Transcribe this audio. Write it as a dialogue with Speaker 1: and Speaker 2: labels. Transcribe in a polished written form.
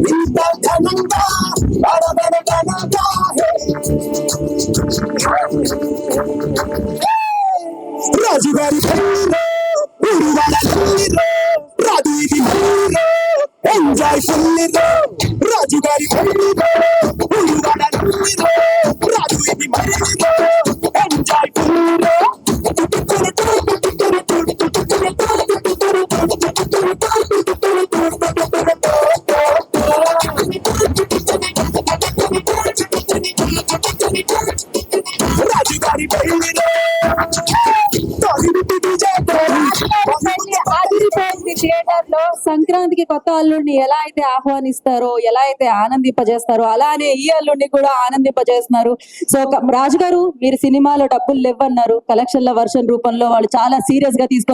Speaker 1: ఇంత ఘనంగా అడగనగా రాజుగారి పెళ్ళిలో ఊరువాడ పెళ్ళిలో రాజు ఇది పెళ్ళిలో ఎంజాయ్ పెళ్ళిలో రాజుగారి పెళ్ళిలో ఊరువాడ పెళ్ళిలో రాజు ఇది పెళ్ళిలో ఎంజాయ్ పెళ్ళిలో రాజుగారి పెళ్ళిలో
Speaker 2: థియేటర్ లో సంక్రాంతికి కొత్త అల్లుడిని ఎలా అయితే ఆహ్వానిస్తారో, ఎలా అయితే ఆనందింపజేస్తారో, అలానే ఈ అల్లుడిని కూడా ఆనందింపజేస్తున్నారు. సో రాజు గారు, మీరు సినిమాలో డబ్బులు లేవన్నారు, కలెక్షన్ల వర్షన్ రూపంలో వాళ్ళు చాలా సీరియస్ గా తీసుకొని